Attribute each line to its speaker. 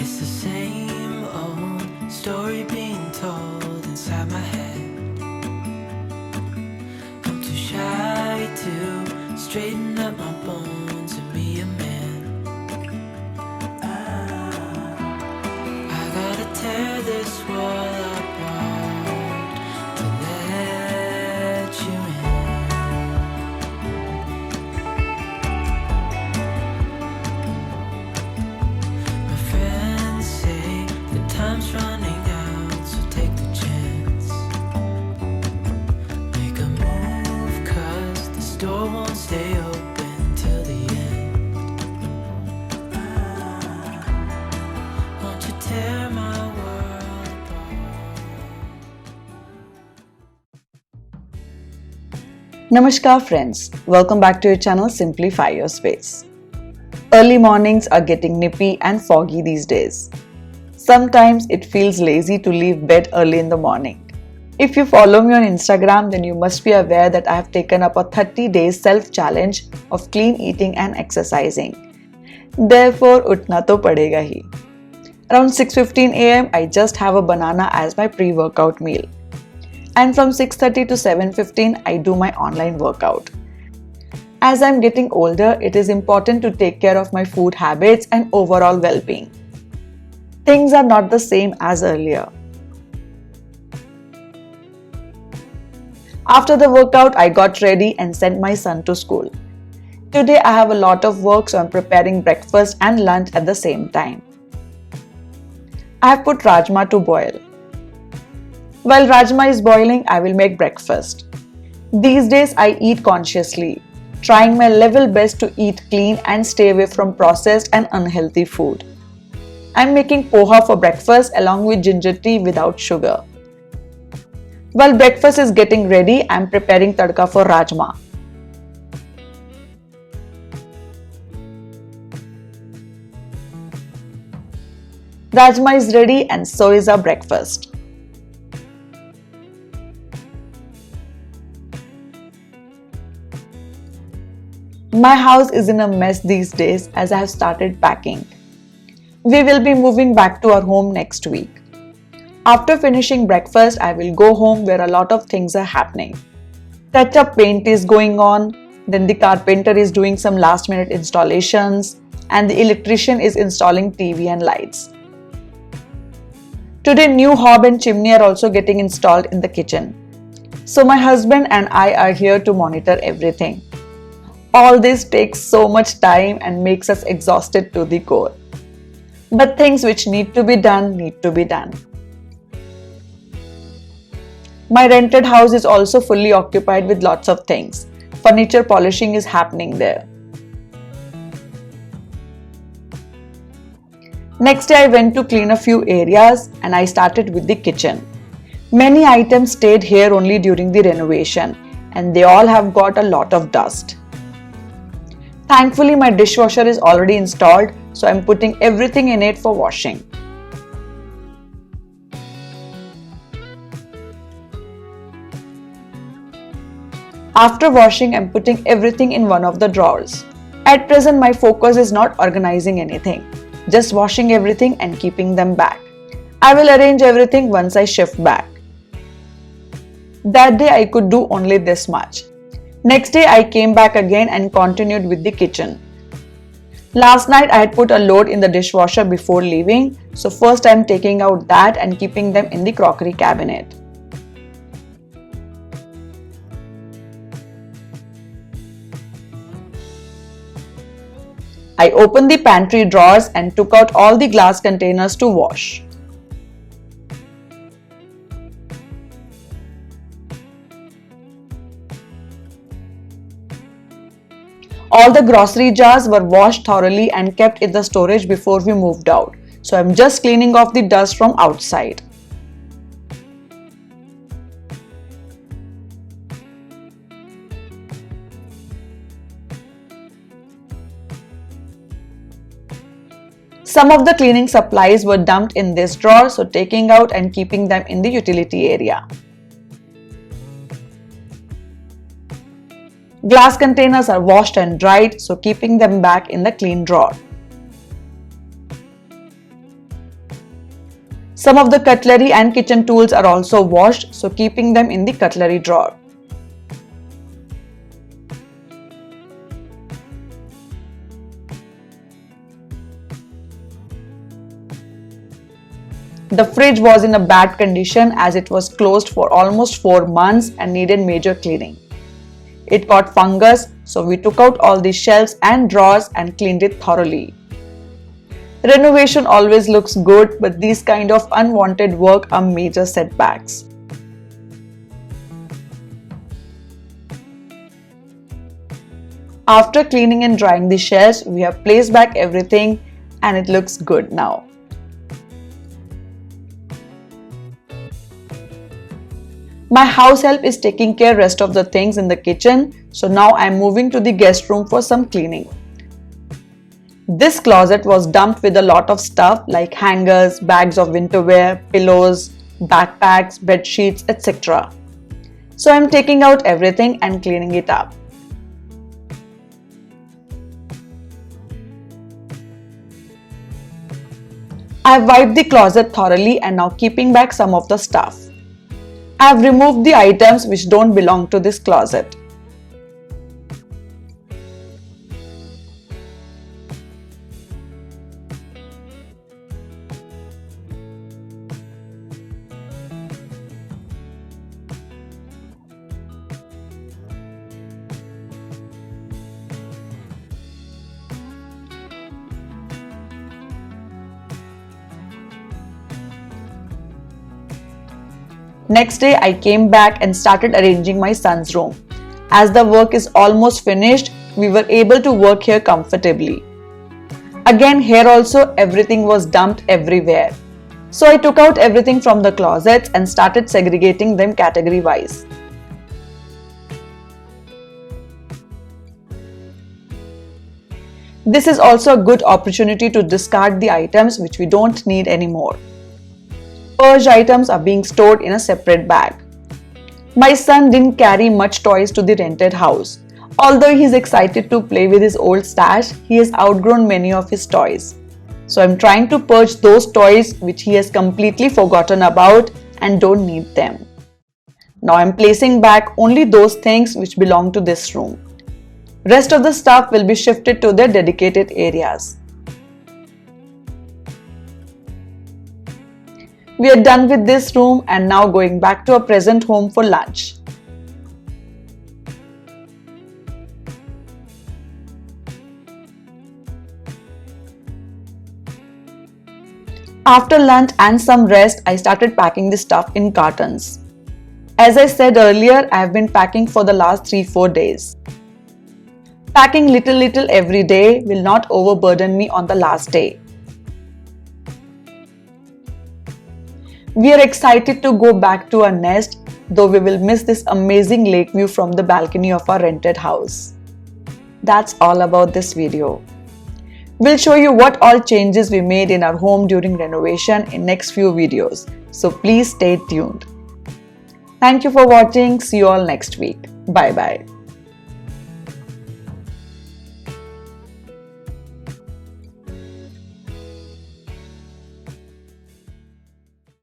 Speaker 1: It's the same old story being told inside my head. I'm too shy to straighten up my bones and be a man. I gotta tear this wall apart to let you in. My friends say the time's running out, so take the chance. Make a move, 'cause the store won't stay open till the end. Won't you tear my world apart?
Speaker 2: Namaskar friends, welcome back to your channel Simplify Your Space. Early mornings are getting nippy and foggy these days. Sometimes it feels lazy to leave bed early in the morning. If you follow me on Instagram, then you must be aware that I have taken up a 30-day self-challenge of clean eating and exercising. Therefore, utna to padega hi. Around 6:15 am, I just have a banana as my pre-workout meal. And from 6:30 to 7:15, I do my online workout. As I'm getting older, it is important to take care of my food habits and overall well-being. Things are not the same as earlier. After the workout, I got ready and sent my son to school. Today I have a lot of work, so I'm preparing breakfast and lunch at the same time. I have put rajma to boil. While rajma is boiling, I will make breakfast. These days I eat consciously, trying my level best to eat clean and stay away from processed and unhealthy food. I'm making poha for breakfast along with ginger tea without sugar. While breakfast is getting ready, I'm preparing tadka for rajma. Rajma is ready and so is our breakfast. My house is in a mess these days as I have started packing. We will be moving back to our home next week. After finishing breakfast, I will go home where a lot of things are happening. Touch-up paint is going on, then the carpenter is doing some last-minute installations, and the electrician is installing TV and lights. Today, new hob and chimney are also getting installed in the kitchen. So my husband and I are here to monitor everything. All this takes so much time and makes us exhausted to the core. But things which need to be done need to be done. My rented house is also fully occupied with lots of things. Furniture polishing is happening there. Next day I went to clean a few areas and I started with the kitchen. Many items stayed here only during the renovation and they all have got a lot of dust. Thankfully, my dishwasher is already installed, so I'm putting everything in it for washing. After washing, I'm putting everything in one of the drawers. At present, my focus is not organizing anything, just washing everything and keeping them back. I will arrange everything once I shift back. That day, I could do only this much. Next day, I came back again and continued with the kitchen. Last night, I had put a load in the dishwasher before leaving, so first I am taking out that and keeping them in the crockery cabinet. I opened the pantry drawers and took out all the glass containers to wash. All the grocery jars were washed thoroughly and kept in the storage before we moved out. So I'm just cleaning off the dust from outside. Some of the cleaning supplies were dumped in this drawer, so taking out and keeping them in the utility area. Glass containers are washed and dried, so keeping them back in the clean drawer. Some of the cutlery and kitchen tools are also washed, so keeping them in the cutlery drawer. The fridge was in a bad condition as it was closed for almost 4 months and needed major cleaning. It got fungus, so we took out all the shelves and drawers and cleaned it thoroughly. Renovation always looks good, but these kind of unwanted work are major setbacks. After cleaning and drying the shelves, we have placed back everything and it looks good now. My house help is taking care rest of the things in the kitchen, so now I am moving to the guest room for some cleaning. This closet was dumped with a lot of stuff like hangers, bags of winter wear, pillows, backpacks, bed sheets, etc. So I am taking out everything and cleaning it up. I have wiped the closet thoroughly and now keeping back some of the stuff. I have removed the items which don't belong to this closet. Next day, I came back and started arranging my son's room. As the work is almost finished, we were able to work here comfortably. Again, here also everything was dumped everywhere. So I took out everything from the closets and started segregating them category-wise. This is also a good opportunity to discard the items which we don't need anymore. Purged items are being stored in a separate bag. My son didn't carry much toys to the rented house. Although he is excited to play with his old stash, he has outgrown many of his toys. So I'm trying to purge those toys which he has completely forgotten about and don't need them. Now I'm placing back only those things which belong to this room. Rest of the stuff will be shifted to their dedicated areas. We are done with this room and now going back to our present home for lunch. After lunch and some rest, I started packing the stuff in cartons. As I said earlier, I have been packing for the last 3-4 days. Packing little every day will not overburden me on the last day. We are excited to go back to our nest, though we will miss this amazing lake view from the balcony of our rented house. That's all about this video. We'll show you what all changes we made in our home during renovation in next few videos, so please stay tuned. Thank you for watching. See you all next week. Bye bye.